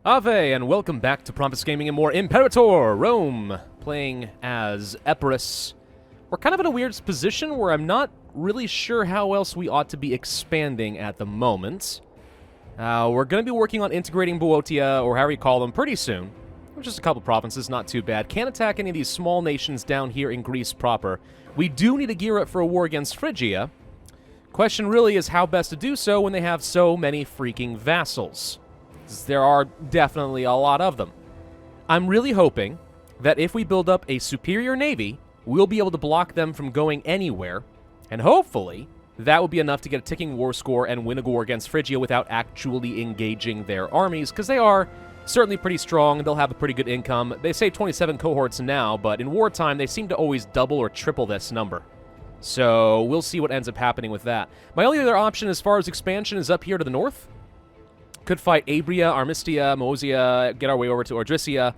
Ave, and welcome back to Pravus Gaming and more Imperator, Rome, playing as Epirus. We're kind of in a weird position where I'm not really sure how else we ought to be expanding at the moment. We're going to be working on integrating Boeotia, or however you call them, pretty soon. Just a couple provinces, not too bad. Can't attack any of these small nations down here in Greece proper. We do need to gear up for a war against Phrygia. Question really is how best to do so when they have so many freaking vassals. There are definitely a lot of them. I'm really hoping that if we build up a superior navy, we'll be able to block them from going anywhere, and hopefully that will be enough to get a ticking war score and win a war against Phrygia without actually engaging their armies, because they are certainly pretty strong. They'll have a pretty good income. They say 27 cohorts now, but in wartime they seem to always double or triple this number. So we'll see what ends up happening with that. My only other option as far as expansion is up here to the north. Could fight Abria, Armistia, Moesia, get our way over to Ordrisia,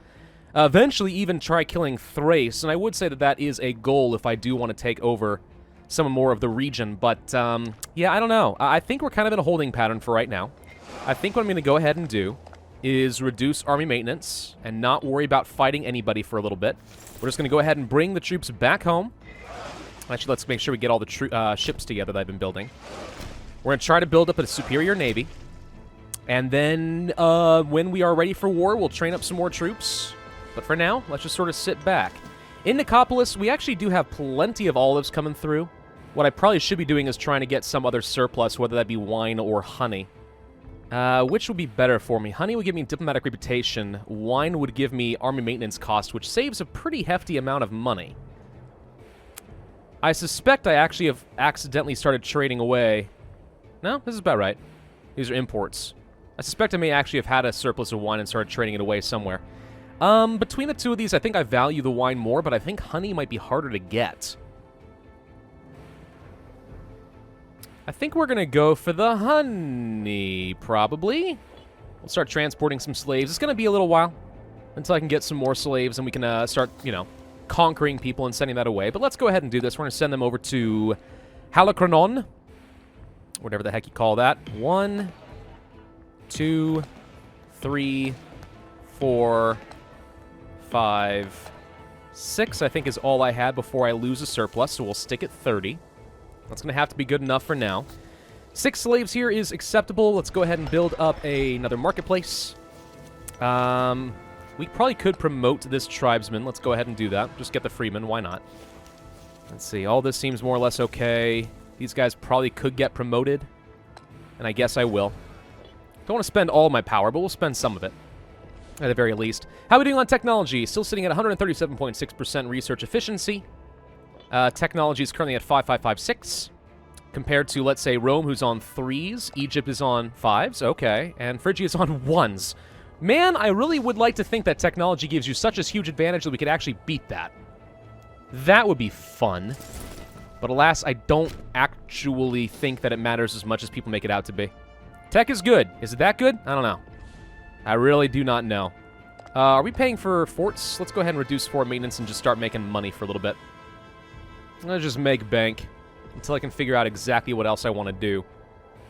eventually even try killing Thrace, and I would say that that is a goal if I do want to take over some more of the region, but yeah, I don't know. I think we're kind of in a holding pattern for right now. I think what I'm going to go ahead and do is reduce army maintenance and not worry about fighting anybody for a little bit. We're just going to go ahead and bring the troops back home. Actually, let's make sure we get all the ships together that I've been building. We're going to try to build up a superior navy. And then, when we are ready for war, we'll train up some more troops. But for now, let's just sort of sit back. In Nicopolis, we actually do have plenty of olives coming through. What I probably should be doing is trying to get some other surplus, whether that be wine or honey. Which would be better for me? Honey would give me diplomatic reputation. Wine would give me army maintenance cost, which saves a pretty hefty amount of money. I suspect I actually have accidentally started trading away. No, this is about right. These are imports. I suspect I may actually have had a surplus of wine and started trading it away somewhere. Between the two of these, I think I value the wine more, but I think honey might be harder to get. I think we're going to go for the honey, probably. We'll start transporting some slaves. It's going to be a little while until I can get some more slaves and we can start, you know, conquering people and sending that away. But let's go ahead and do this. We're going to send them over to Halachronon, whatever the heck you call that. 1, 2, 3, 4, 5, 6, I think is all I had before I lose a surplus, so we'll stick at 30. That's going to have to be good enough for now. 6 slaves here is acceptable. Let's go ahead and build up another marketplace. We probably could promote this tribesman. Let's go ahead and do that. Just get the freeman. Why not? Let's see. All this seems more or less okay. These guys probably could get promoted, and I guess I will. Don't want to spend all my power, but we'll spend some of it, at the very least. How are we doing on technology? Still sitting at 137.6% research efficiency. Technology is currently at 5556, compared to, let's say, Rome, who's on 3s. Egypt is on 5s, okay, and Phrygia is on 1s. Man, I really would like to think that technology gives you such a huge advantage that we could actually beat that. That would be fun. But alas, I don't actually think that it matters as much as people make it out to be. Tech is good. Is it that good? I don't know. I really do not know. Are we paying for forts? Let's go ahead and reduce fort maintenance and just start making money for a little bit. Let's just make bank until I can figure out exactly what else I want to do.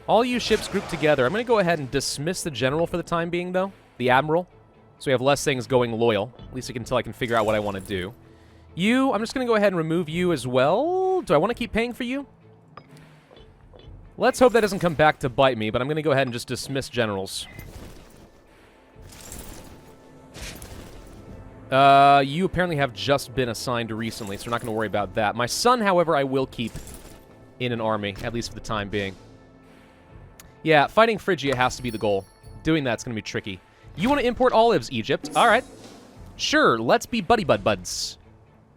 All you ships grouped together. I'm going to go ahead and dismiss the general for the time being, though. The admiral. So we have less things going loyal. At least until I can figure out what I want to do. You, I'm just going to go ahead and remove you as well. Do I want to keep paying for you? Let's hope that doesn't come back to bite me, but I'm going to go ahead and just dismiss generals. You apparently have just been assigned recently, so we're not going to worry about that. My son, however, I will keep in an army, at least for the time being. Yeah, fighting Phrygia has to be the goal. Doing that's going to be tricky. You want to import olives, Egypt? All right. Sure, let's be buddy-bud-buds.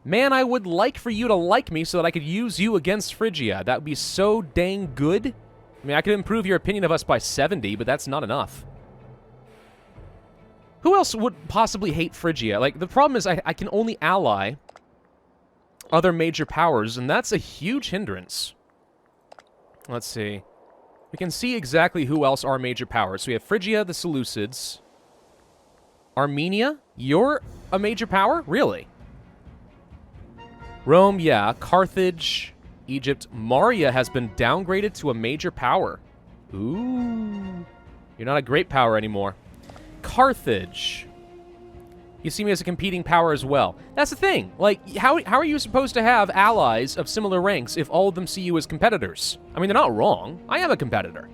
Man, I would like for you to like me so that I could use you against Phrygia. That would be so dang good. I mean, I could improve your opinion of us by 70, but that's not enough. Who else would possibly hate Phrygia? Like, the problem is I can only ally other major powers, and that's a huge hindrance. Let's see. We can see exactly who else are major powers. So we have Phrygia, the Seleucids. Armenia? You're a major power? Really? Rome, yeah. Carthage, Egypt. Maria has been downgraded to a major power. Ooh. You're not a great power anymore. Carthage. You see me as a competing power as well. That's the thing. Like, how are you supposed to have allies of similar ranks if all of them see you as competitors? I mean, they're not wrong. I am a competitor.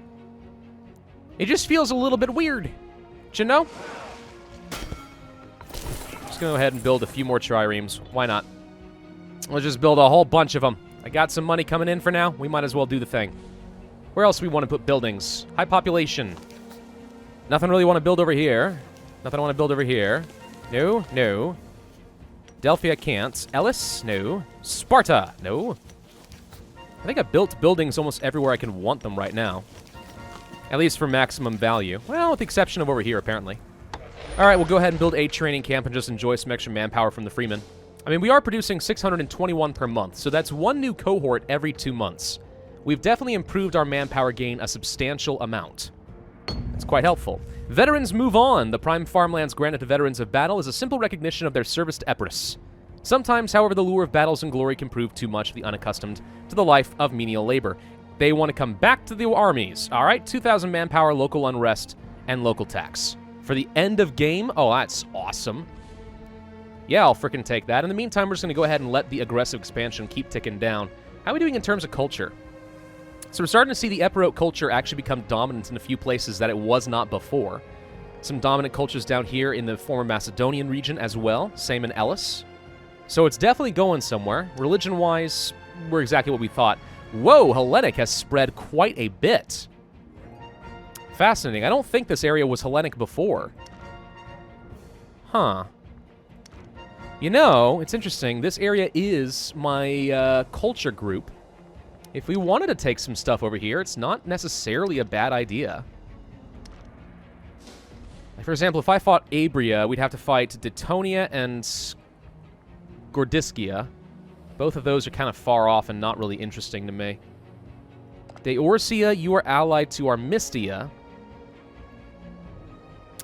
It just feels a little bit weird. Don't you know? Just gonna go ahead and build a few more triremes. Why not? Let's just build a whole bunch of them. I got some money coming in for now. We might as well do the thing. Where else do we want to put buildings? High population. Nothing really want to build over here. Nothing I want to build over here. No, no. Delphi, I can't. Ellis? No. Sparta? No. I think I've built buildings almost everywhere I can want them right now. At least for maximum value. Well, with the exception of over here, apparently. Alright, we'll go ahead and build a training camp and just enjoy some extra manpower from the freemen. I mean, we are producing 621 per month, so that's one new cohort every 2 months. We've definitely improved our manpower gain a substantial amount. That's quite helpful. Veterans move on. The prime farmlands granted to veterans of battle is a simple recognition of their service to Epirus. Sometimes, however, the lure of battles and glory can prove too much for the unaccustomed to the life of menial labor. They want to come back to the armies. All right, 2,000 manpower, local unrest, and local tax. For the end of game? Oh, that's awesome. Yeah, I'll frickin' take that. In the meantime, we're just going to go ahead and let the aggressive expansion keep ticking down. How are we doing in terms of culture? So we're starting to see the Epirot culture actually become dominant in a few places that it was not before. Some dominant cultures down here in the former Macedonian region as well. Same in Ellis. So it's definitely going somewhere. Religion-wise, we're exactly what we thought. Whoa, Hellenic has spread quite a bit. Fascinating. I don't think this area was Hellenic before. Huh. You know, it's interesting. This area is my culture group. If we wanted to take some stuff over here, it's not necessarily a bad idea. Like for example, if I fought Abria, we'd have to fight Detonia and Gordischia. Both of those are kind of far off and not really interesting to me. Deorsia, you are allied to Armistia.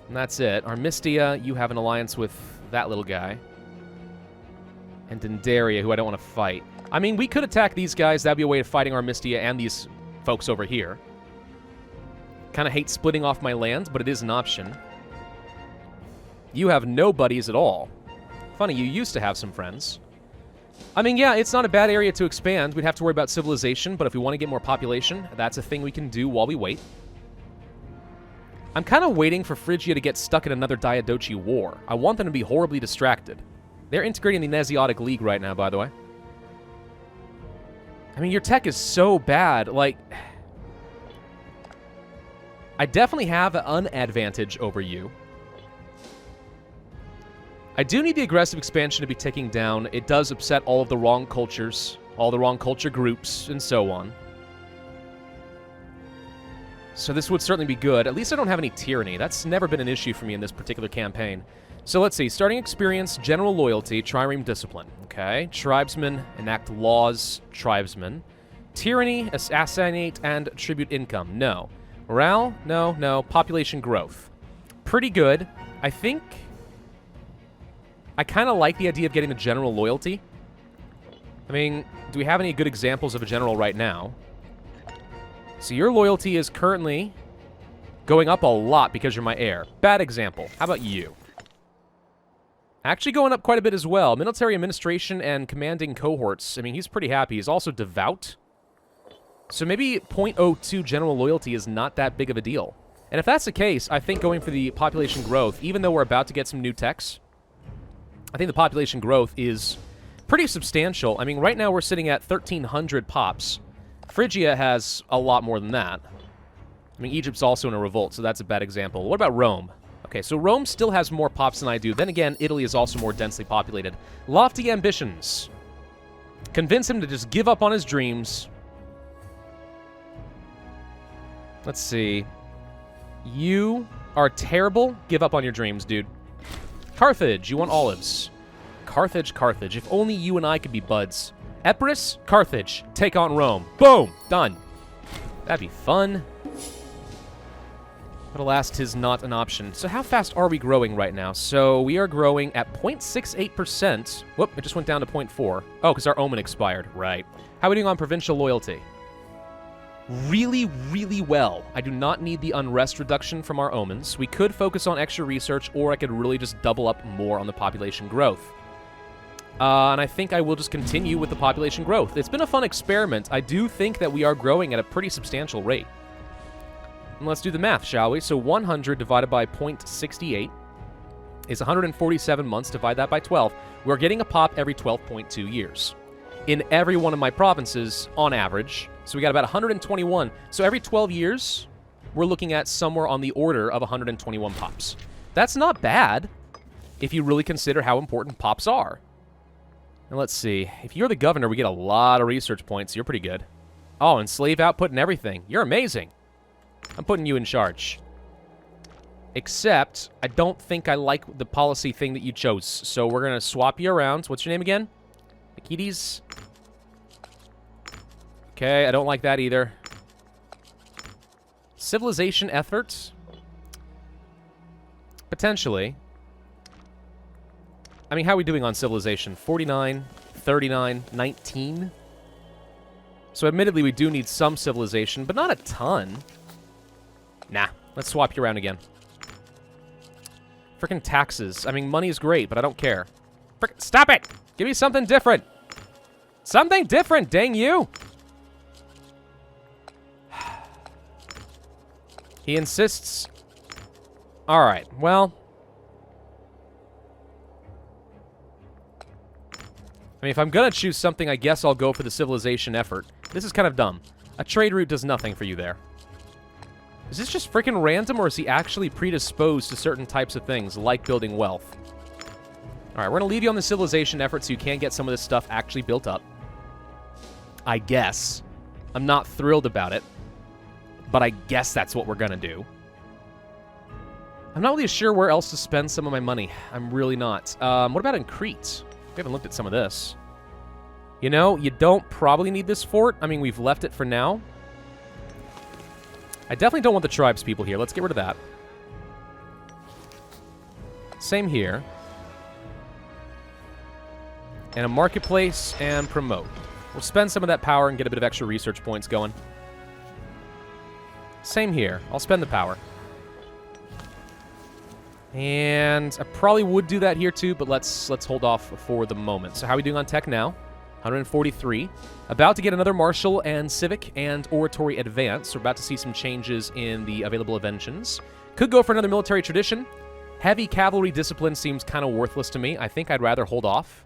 And that's it. Armistia, you have an alliance with that little guy. And Dendaria, who I don't want to fight. I mean, we could attack these guys. That'd be a way of fighting Armistia and these folks over here. Kind of hate splitting off my lands, but it is an option. You have no buddies at all. Funny, you used to have some friends. I mean, yeah, it's not a bad area to expand. We'd have to worry about civilization, but if we want to get more population, that's a thing we can do while we wait. I'm kind of waiting for Phrygia to get stuck in another Diadochi war. I want them to be horribly distracted. They're integrating the Nesiotic League right now, by the way. I mean, your tech is so bad. Like, I definitely have an advantage over you. I do need the aggressive expansion to be ticking down. It does upset all of the wrong cultures, all the wrong culture groups, and so on. So this would certainly be good. At least I don't have any tyranny. That's never been an issue for me in this particular campaign. So let's see. Starting experience, general loyalty, trireme discipline. Okay. Tribesmen, enact laws, tribesmen. Tyranny, assassinate, and tribute income. No. Morale? No, no. Population growth. Pretty good. I think I kind of like the idea of getting the general loyalty. I mean, do we have any good examples of a general right now? So your loyalty is currently going up a lot because you're my heir. Bad example. How about you? Actually going up quite a bit as well. Military administration and commanding cohorts. I mean, he's pretty happy. He's also devout. So maybe 0.02 general loyalty is not that big of a deal. And if that's the case, I think going for the population growth, even though we're about to get some new techs, I think the population growth is pretty substantial. I mean, right now we're sitting at 1,300 pops. Phrygia has a lot more than that. I mean, Egypt's also in a revolt, so that's a bad example. What about Rome? Okay, so Rome still has more pops than I do. Then again, Italy is also more densely populated. Lofty ambitions. Convince him to just give up on his dreams. Let's see. You are terrible. Give up on your dreams, dude. Carthage, you want olives. Carthage, Carthage. If only you and I could be buds. Epirus, Carthage. Take on Rome. Boom! Done. That'd be fun. But alas, 'tis not an option. So how fast are we growing right now? So we are growing at 0.68%. Whoop, it just went down to 0.4. Oh, because our omen expired. Right. How are we doing on provincial loyalty? really, really well. I do not need the unrest reduction from our omens. We could focus on extra research, or I could really just double up more on the population growth. And I think I will just continue with the population growth. It's been a fun experiment. I do think that we are growing at a pretty substantial rate. And let's do the math, shall we? So 100 divided by 0.68 is 147 months. Divide that by 12. We're getting a pop every 12.2 years. In every one of my provinces, on average. So we got about 121. So every 12 years, we're looking at somewhere on the order of 121 pops. That's not bad, if you really consider how important pops are. And let's see. If you're the governor, we get a lot of research points. You're pretty good. Oh, and slave output and everything. You're amazing. I'm putting you in charge. Except, I don't think I like the policy thing that you chose. So we're going to swap you around. What's your name again? Nikides? Okay, I don't like that either. Civilization efforts? Potentially. I mean, how are we doing on civilization? 49, 39, 19? So admittedly, we do need some civilization, but not a ton. Nah, let's swap you around again. Frickin' taxes. I mean, money is great, but I don't care. Stop it! Give me something different! Something different, dang you! He insists. Alright, well. I mean, if I'm gonna choose something, I guess I'll go for the civilization effort. This is kind of dumb. A trade route does nothing for you there. Is this just freaking random, or is he actually predisposed to certain types of things, like building wealth? Alright, we're gonna leave you on the civilization effort so you can get some of this stuff actually built up. I guess. I'm not thrilled about it, but I guess that's what we're gonna do. I'm not really sure where else to spend some of my money. I'm really not. What about in Crete? We haven't looked at some of this. You know, you don't probably need this fort. I mean, we've left it for now. I definitely don't want the tribes people here. Let's get rid of that. Same here. And a marketplace and promote. We'll spend some of that power and get a bit of extra research points going. Same here. I'll spend the power. And I probably would do that here too, but let's hold off for the moment. So how are we doing on tech now? 143. About to get another martial and civic and oratory advance. We're about to see some changes in the available inventions. Could go for another military tradition. Heavy cavalry discipline seems kind of worthless to me. I think I'd rather hold off.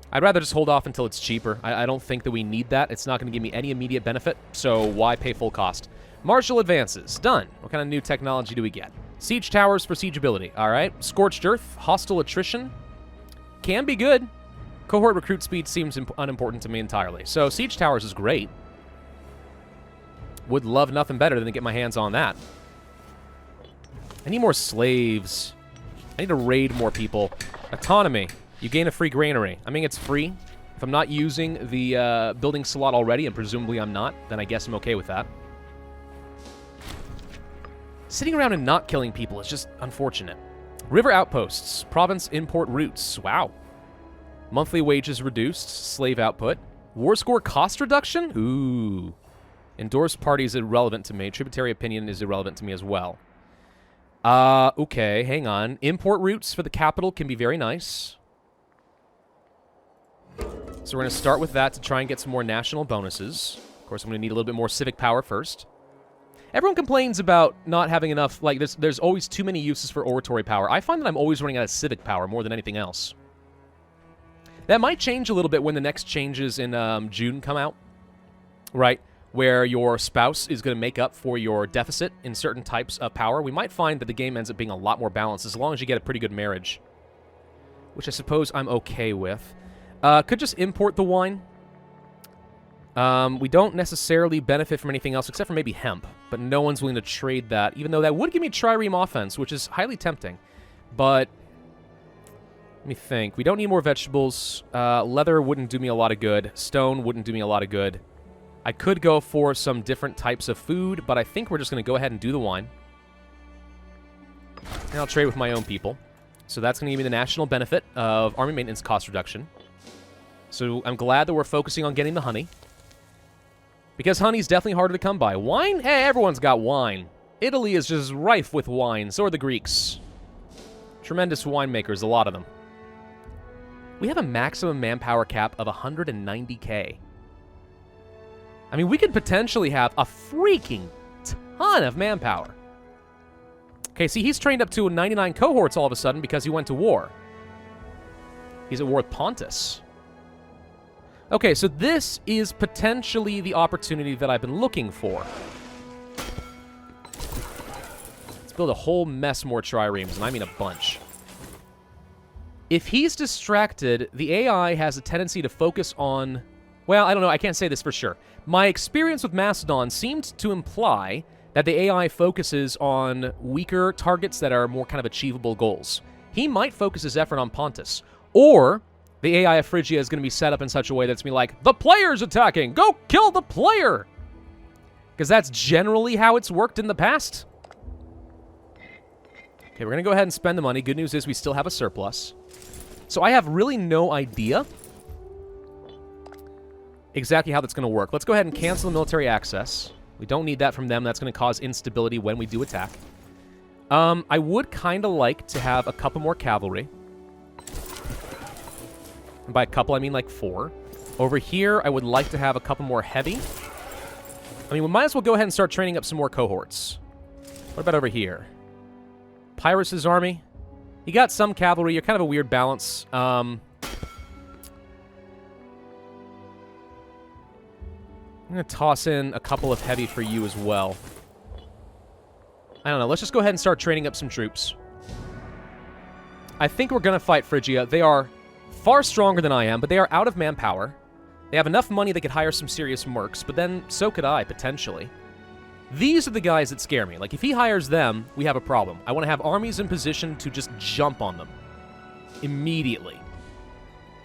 I'd rather just hold off until it's cheaper. I don't think that we need that. It's not going to give me any immediate benefit, so why pay full cost? Martial advances. Done. What kind of new technology do we get? Siege towers for siegeability. All right. Scorched earth. Hostile attrition. Can be good. Cohort recruit speed seems unimportant to me entirely. So siege towers is great. Would love nothing better than to get my hands on that. I need more slaves. I need to raid more people. Autonomy. You gain a free granary. I mean, it's free. If I'm not using the building slot already, and presumably I'm not, then I guess I'm okay with that. Sitting around and not killing people is just unfortunate. River outposts. Province import routes. Wow. Monthly wages reduced. Slave output. War score cost reduction? Ooh. Endorsed party is irrelevant to me. Tributary opinion is irrelevant to me as well. Okay, hang on. Import routes for the capital can be very nice. So we're going to start with that to try and get some more national bonuses. Of course, I'm going to need a little bit more civic power first. Everyone complains about not having enough, like, there's always too many uses for oratory power. I find that I'm always running out of civic power more than anything else. That might change a little bit when the next changes in June come out, right? Where your spouse is going to make up for your deficit in certain types of power. We might find that the game ends up being a lot more balanced as long as you get a pretty good marriage, which I suppose I'm okay with. Could just import the wine. We don't necessarily benefit from anything else except for maybe hemp, but no one's willing to trade that, even though that would give me trireme offense, which is highly tempting. But let me think. We don't need more vegetables. Leather wouldn't do me a lot of good. Stone wouldn't do me a lot of good. I could go for some different types of food, but I think we're just going to go ahead and do the wine. And I'll trade with my own people. So that's going to give me the national benefit of army maintenance cost reduction. So I'm glad that we're focusing on getting the honey. Because honey's definitely harder to come by. Wine? Hey, everyone's got wine. Italy is just rife with wine. So are the Greeks. Tremendous winemakers, a lot of them. We have a maximum manpower cap of 190k. I mean, we could potentially have a freaking ton of manpower. Okay, see, he's trained up to 99 cohorts all of a sudden because he went to war. He's at war with Pontus. Okay, so this is potentially the opportunity that I've been looking for. Let's build a whole mess more triremes, and I mean a bunch. If he's distracted, the AI has a tendency to focus on... Well, I don't know, I can't say this for sure. My experience with Macedon seemed to imply that the AI focuses on weaker targets that are more kind of achievable goals. He might focus his effort on Pontus. Or the AI of Phrygia is going to be set up in such a way that's going to be like, the player's attacking! Go kill the player! Because that's generally how it's worked in the past. Okay, we're going to go ahead and spend the money. Good news is we still have a surplus. So I have really no idea exactly how that's going to work. Let's go ahead and cancel the military access. We don't need that from them. That's going to cause instability when we do attack. I would kind of like to have a couple more cavalry. And by a couple, I mean like 4. Over here, I would like to have a couple more heavy. I mean, we might as well go ahead and start training up some more cohorts. What about over here? Pyrrhus' army. You got some cavalry. You're kind of a weird balance. I'm going to toss in a couple of heavy for you as well. I don't know. Let's just go ahead and start training up some troops. I think we're going to fight Phrygia. They are far stronger than I am, but they are out of manpower. They have enough money they could hire some serious mercs, but then so could I, potentially. These are the guys that scare me. Like, if he hires them, we have a problem. I want to have armies in position to just jump on them. Immediately.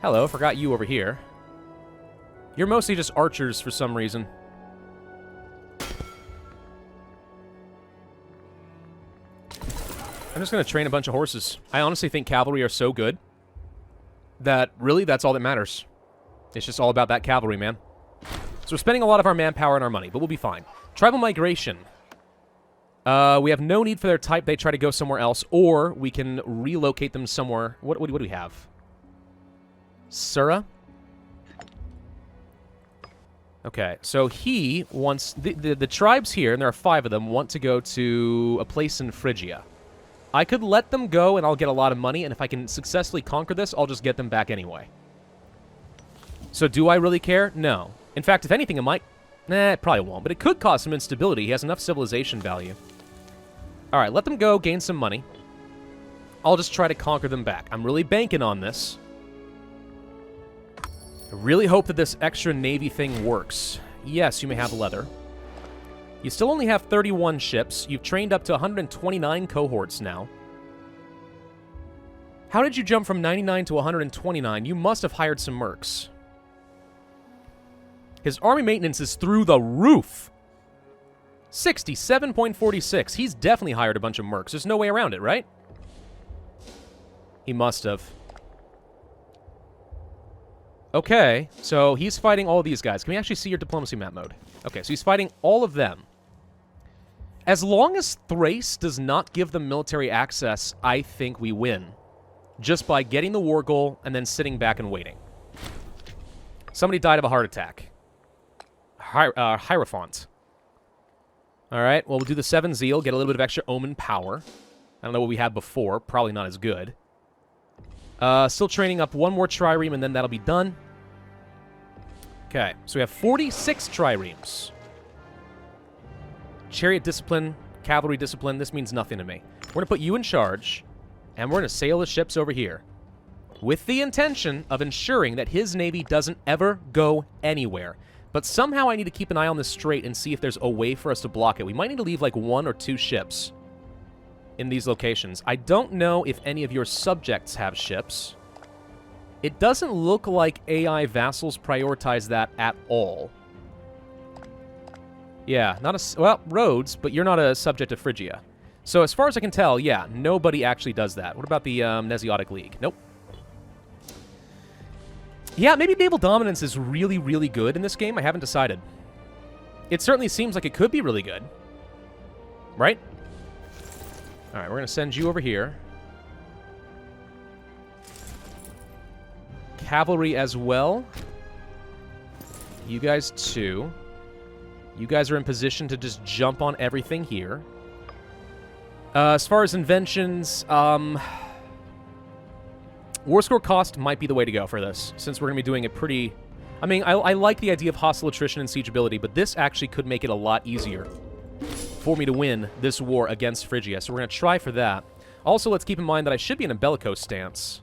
Hello, forgot you over here. You're mostly just archers for some reason. I'm just going to train a bunch of horses. I honestly think cavalry are so good that, really, that's all that matters. It's just all about that cavalry, man. So we're spending a lot of our manpower and our money, but we'll be fine. Tribal migration. We have no need for their type. They try to go somewhere else, or we can relocate them somewhere. What do we have? Sura? Okay, so he wants... The tribes here, and there are 5 of them, want to go to a place in Phrygia. I could let them go, and I'll get a lot of money, and if I can successfully conquer this, I'll just get them back anyway. So do I really care? No. In fact, if anything, it might... Nah, it probably won't, but it could cause some instability. He has enough civilization value. Alright, let them go, gain some money. I'll just try to conquer them back. I'm really banking on this. I really hope that this extra navy thing works. Yes, you may have leather. You still only have 31 ships. You've trained up to 129 cohorts now. How did you jump from 99 to 129? You must have hired some mercs. His army maintenance is through the roof. 67.46. He's definitely hired a bunch of mercs. There's no way around it, right? He must have. Okay, so he's fighting all of these guys. Can we actually see your diplomacy map mode? Okay, so he's fighting all of them. As long as Thrace does not give them military access, I think we win. Just by getting the war goal and then sitting back and waiting. Somebody died of a heart attack. Hierophant. Alright, well, we'll do the 7 Zeal, get a little bit of extra Omen power. I don't know what we had before. Probably not as good. Still training up 1 more trireme, and then that'll be done. Okay, so we have 46 triremes. Chariot discipline, cavalry discipline, this means nothing to me. We're going to put you in charge, and we're going to sail the ships over here. With the intention of ensuring that his navy doesn't ever go anywhere. But somehow I need to keep an eye on this strait and see if there's a way for us to block it. We might need to leave like 1 or 2 ships in these locations. I don't know if any of your subjects have ships. It doesn't look like AI vassals prioritize that at all. Yeah, not a... Well, Rhodes, but you're not a subject of Phrygia. So as far as I can tell, yeah, nobody actually does that. What about the Nesiotic League? Nope. Yeah, maybe naval dominance is really, really good in this game. I haven't decided. It certainly seems like it could be really good. Right? Alright, we're going to send you over here. Cavalry as well. You guys too. You guys are in position to just jump on everything here. As far as inventions, war score cost might be the way to go for this, since we're going to be doing it pretty... I mean, I like the idea of hostile attrition and siegeability, but this actually could make it a lot easier for me to win this war against Phrygia, so we're going to try for that. Also, let's keep in mind that I should be in a bellicose stance.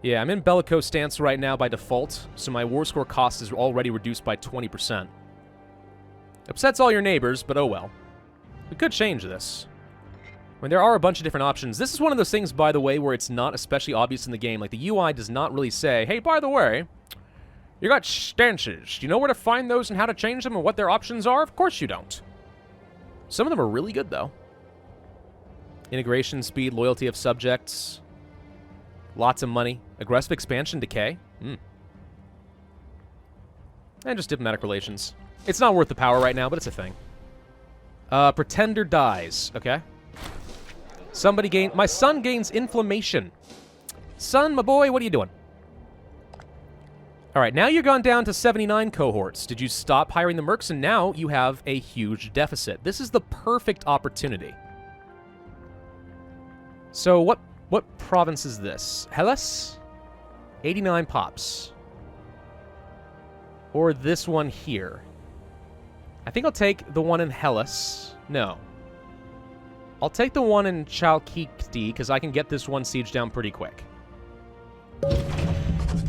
Yeah, I'm in bellicose stance right now by default, so my war score cost is already reduced by 20%. Upsets all your neighbors, but oh well. We could change this. I mean, there are a bunch of different options. This is one of those things, by the way, where it's not especially obvious in the game. Like, the UI does not really say, hey, by the way, you got stances. Do you know where to find those and how to change them and what their options are? Of course you don't. Some of them are really good, though. Integration speed, loyalty of subjects... Lots of money. Aggressive expansion decay. And just diplomatic relations. It's not worth the power right now, but it's a thing. Pretender dies. Okay. Somebody gain... My son gains inflammation. Son, my boy, what are you doing? Alright, now you've gone down to 79 cohorts. Did you stop hiring the mercs? And now you have a huge deficit. This is the perfect opportunity. So what province is this? Hellas? 89 pops. Or this one here. I think I'll take the one in Hellas. No. I'll take the one in Chalkikti, because I can get this one siege down pretty quick.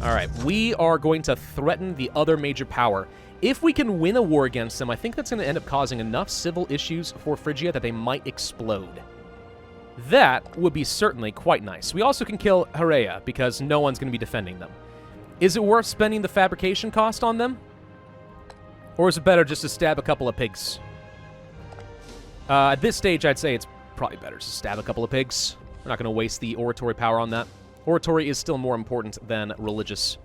Alright, we are going to threaten the other major power. If we can win a war against them, I think that's going to end up causing enough civil issues for Phrygia that they might explode. That would be certainly quite nice. We also can kill Heraea, because no one's going to be defending them. Is it worth spending the fabrication cost on them? Or is it better just to stab a couple of pigs? At this stage, I'd say it's probably better to stab a couple of pigs. We're not going to waste the oratory power on that. Oratory is still more important than religious.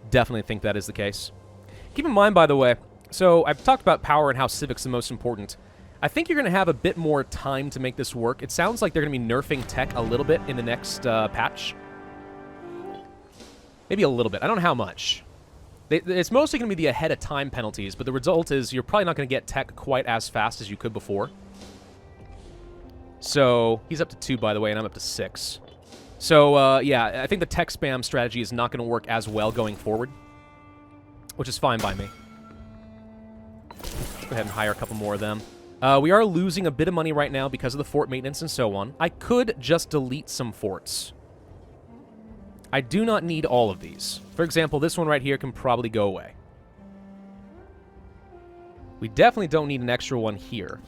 Definitely think that is the case. Keep in mind, by the way, so I've talked about power and how civic's the most important. I think you're going to have a bit more time to make this work. It sounds like they're going to be nerfing tech a little bit in the next patch. Maybe a little bit. I don't know how much. It's mostly going to be the ahead-of-time penalties, but the result is you're probably not going to get tech quite as fast as you could before. So, he's up to 2, by the way, and I'm up to 6. So, yeah, I think the tech spam strategy is not going to work as well going forward, which is fine by me. Let's go ahead and hire a couple more of them. We are losing a bit of money right now because of the fort maintenance and so on. I could just delete some forts. I do not need all of these. For example, this one right here can probably go away. We definitely don't need an extra one here.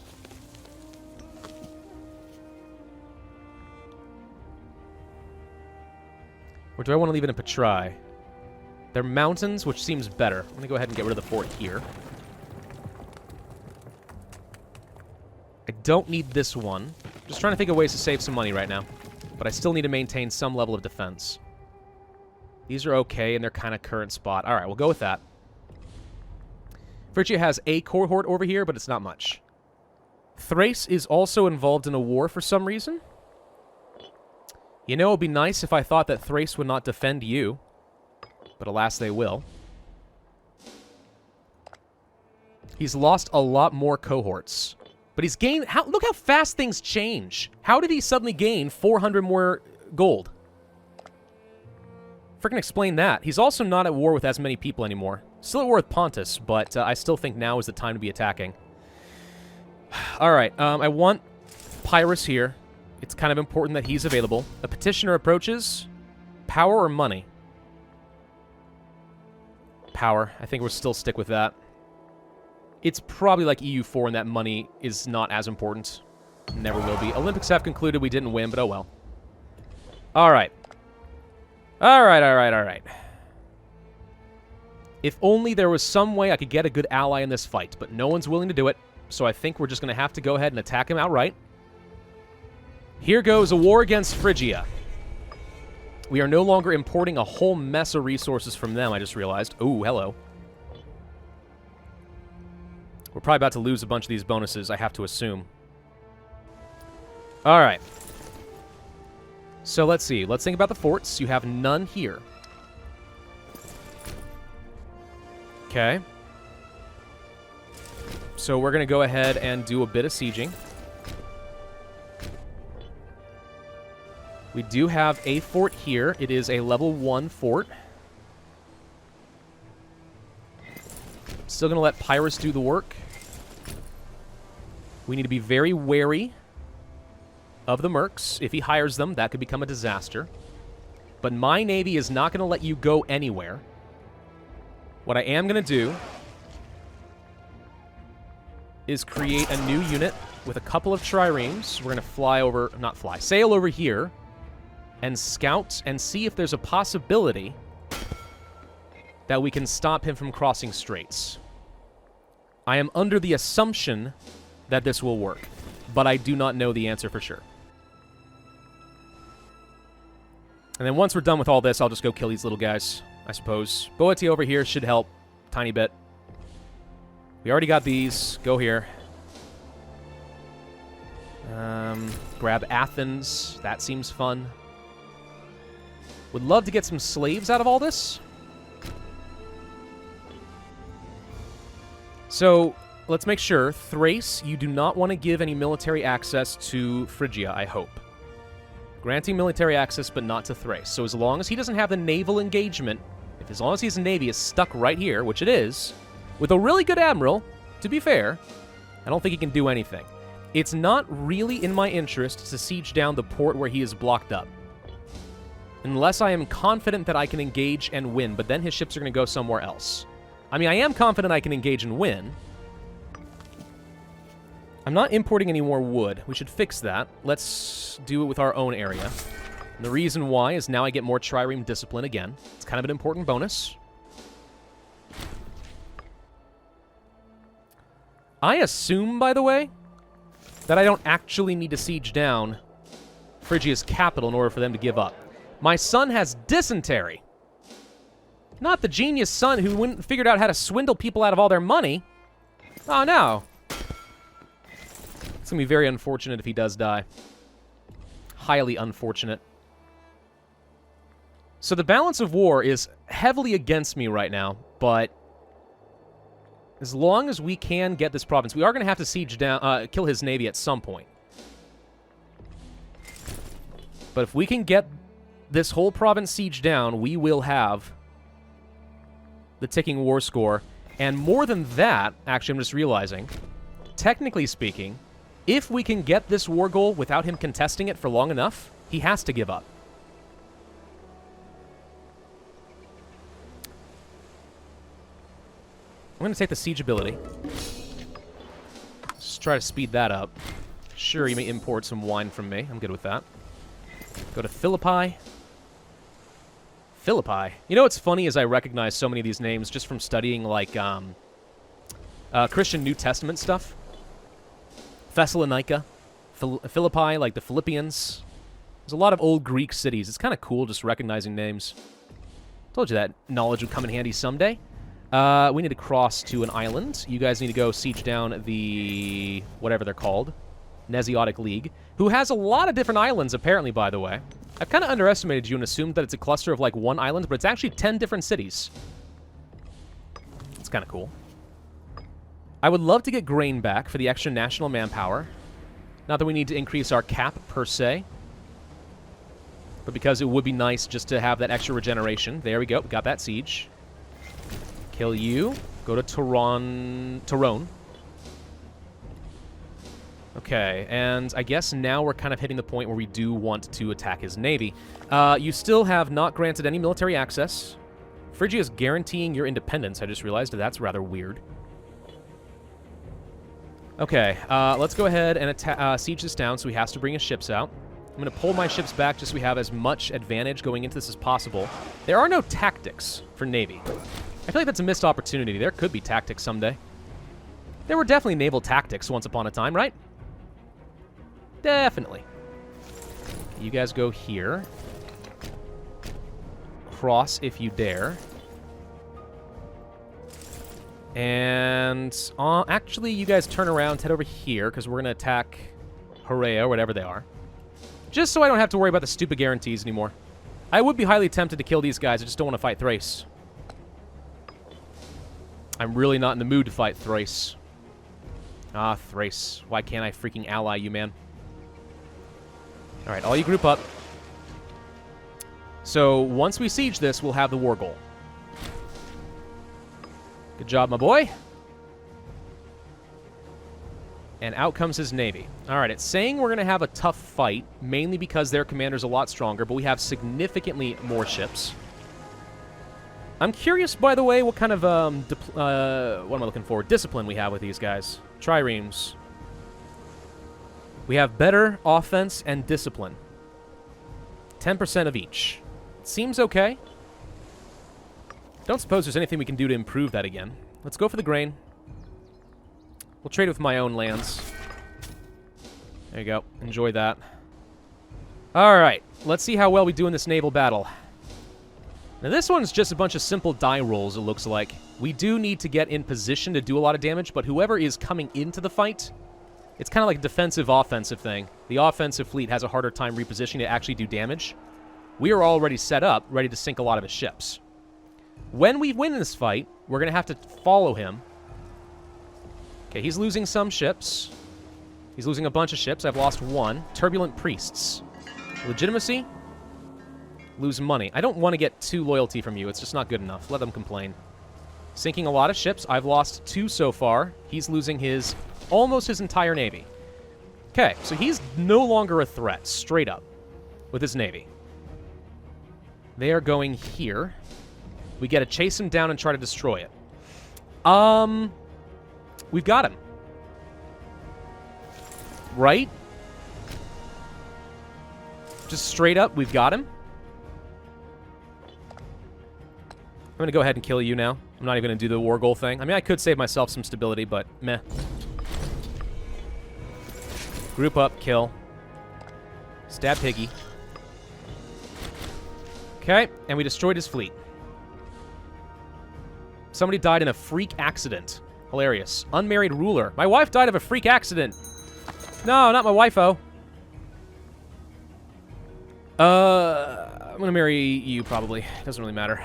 Or do I want to leave it in Petrai? They're mountains, which seems better. I'm going to go ahead and get rid of the fort here. I don't need this one. Just trying to think of ways to save some money right now. But I still need to maintain some level of defense. These are okay in their kind of current spot. Alright, we'll go with that. Phrygia has a cohort over here, but it's not much. Thrace is also involved in a war for some reason. You know, it would be nice if I thought that Thrace would not defend you. But alas, they will. He's lost a lot more cohorts. But he's gained... look how fast things change. How did he suddenly gain 400 more gold? Freaking explain that. He's also not at war with as many people anymore. Still at war with Pontus, but I still think now is the time to be attacking. Alright, I want Pyrrhus here. It's kind of important that he's available. A petitioner approaches. Power or money? Power. I think we'll still stick with that. It's probably like EU4 and that money is not as important. Never will be. Olympics have concluded. We didn't win, but oh well. Alright. Alright. If only there was some way I could get a good ally in this fight, but no one's willing to do it, so I think we're just going to have to go ahead and attack him outright. Here goes a war against Phrygia. We are no longer importing a whole mess of resources from them, I just realized. Ooh, hello. We're probably about to lose a bunch of these bonuses, I have to assume. All right. So let's see. Let's think about the forts. You have none here. Okay. So we're going to go ahead and do a bit of sieging. We do have a fort here. It is a level 1 fort. Still going to let Pyrrhus do the work. We need to be very wary of the mercs. If he hires them, that could become a disaster. But my navy is not going to let you go anywhere. What I am going to do is create a new unit with a couple of triremes. We're going to fly over, not fly, sail over here and scout and see if there's a possibility that we can stop him from crossing straits. I am under the assumption that this will work, but I do not know the answer for sure. And then once we're done with all this, I'll just go kill these little guys, I suppose. Boetie over here should help tiny bit. We already got these. Go here. Grab Athens. That seems fun. Would love to get some slaves out of all this. So, let's make sure. Thrace, you do not want to give any military access to Phrygia, I hope. Granting military access, but not to Thrace. So as long as he doesn't have the naval engagement, as long as his navy is stuck right here, which it is, with a really good admiral, to be fair, I don't think he can do anything. It's not really in my interest to siege down the port where he is blocked up. Unless I am confident that I can engage and win, but then his ships are going to go somewhere else. I mean, I am confident I can engage and win. I'm not importing any more wood. We should fix that. Let's do it with our own area. And the reason why is now I get more trireme discipline again. It's kind of an important bonus. I assume, by the way, that I don't actually need to siege down Phrygia's capital in order for them to give up. My son has dysentery. Not the genius son who figured out how to swindle people out of all their money. Oh, no. It's going to be very unfortunate if he does die. Highly unfortunate. So the balance of war is heavily against me right now, but as long as we can get this province, we are going to have to siege down, kill his navy at some point. But if we can get this whole province sieged down, we will have the ticking war score. And more than that, actually, I'm just realizing, technically speaking, if we can get this war goal without him contesting it for long enough, he has to give up. I'm going to take the siege ability. Just try to speed that up. Sure, you may import some wine from me. I'm good with that. Go to Philippi. Philippi. You know what's funny is I recognize so many of these names just from studying, like, Christian New Testament stuff. Thessalonica. Philippi, like the Philippians. There's a lot of old Greek cities. It's kind of cool just recognizing names. Told you that knowledge would come in handy someday. We need to cross to an island. You guys need to go siege down the... whatever they're called. Nesiotic League. Who has a lot of different islands, apparently, by the way. I've kind of underestimated you and assumed that it's a cluster of, like, one island, but it's actually 10 different cities. It's kind of cool. I would love to get grain back for the extra national manpower. Not that we need to increase our cap, per se. But because it would be nice just to have that extra regeneration. There we go. Got that siege. Kill you. Go to Tyrone. Okay, and I guess now we're kind of hitting the point where we do want to attack his navy. You still have not granted any military access. Phrygia is guaranteeing your independence. I just realized that's rather weird. Okay, let's go ahead and siege this down so he has to bring his ships out. I'm going to pull my ships back just so we have as much advantage going into this as possible. There are no tactics for Navy. I feel like that's a missed opportunity. There could be tactics someday. There were definitely naval tactics once upon a time, right? Definitely. You guys go here. Cross if you dare. And actually, you guys turn around, head over here, because we're going to attack Horea, or whatever they are. Just so I don't have to worry about the stupid guarantees anymore. I would be highly tempted to kill these guys. I just don't want to fight Thrace. I'm really not in the mood to fight Thrace. Ah, Thrace. Why can't I freaking ally you, man? Alright, all you group up. So, once we siege this, we'll have the war goal. Good job, my boy. And out comes his navy. Alright, it's saying we're going to have a tough fight, mainly because their commander's a lot stronger, but we have significantly more ships. I'm curious, by the way, what kind of, what am I looking for? Discipline we have with these guys. Triremes. We have better offense and discipline. 10% of each. Seems okay. Don't suppose there's anything we can do to improve that again. Let's go for the grain. We'll trade with my own lands. There you go. Enjoy that. Alright. Let's see how well we do in this naval battle. Now this one's just a bunch of simple die rolls, it looks like. We do need to get in position to do a lot of damage, but whoever is coming into the fight, it's kind of like a defensive-offensive thing. The offensive fleet has a harder time repositioning to actually do damage. We are already set up, ready to sink a lot of his ships. When we win this fight, we're going to have to follow him. Okay, he's losing some ships. He's losing a bunch of ships. I've lost one. Turbulent Priests. Legitimacy. Lose money. I don't want to get 2 loyalty from you. It's just not good enough. Let them complain. Sinking a lot of ships. I've lost 2 so far. He's losing almost his entire navy. Okay, so he's no longer a threat, straight up, with his navy. They are going here. We got to chase him down and try to destroy it. We've got him. Right? Just straight up, we've got him. I'm going to go ahead and kill you now. I'm not even going to do the war goal thing. I mean, I could save myself some stability, but meh. Group up, kill. Stab Piggy. Okay, and we destroyed his fleet. Somebody died in a freak accident. Hilarious. Unmarried ruler. My wife died of a freak accident. No, not my wife-o. I'm going to marry you, probably. Doesn't really matter.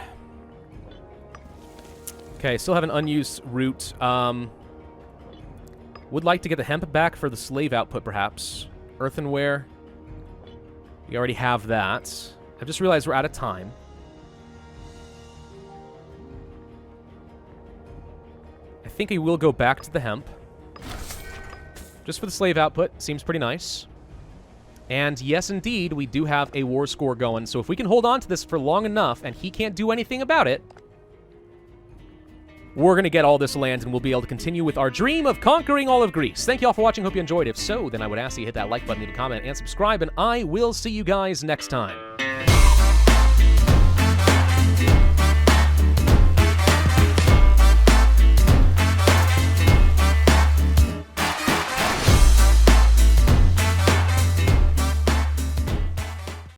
Okay, still have an unused route. Would like to get the hemp back for the slave output, perhaps. Earthenware. We already have that. I've just realized we're out of time. I think we will go back to the hemp. Just for the slave output. Seems pretty nice. And yes, indeed, we do have a war score going. So if we can hold on to this for long enough and he can't do anything about it, we're going to get all this land and we'll be able to continue with our dream of conquering all of Greece. Thank you all for watching. Hope you enjoyed. If so, then I would ask you to hit that like button, leave a comment, and subscribe, and I will see you guys next time.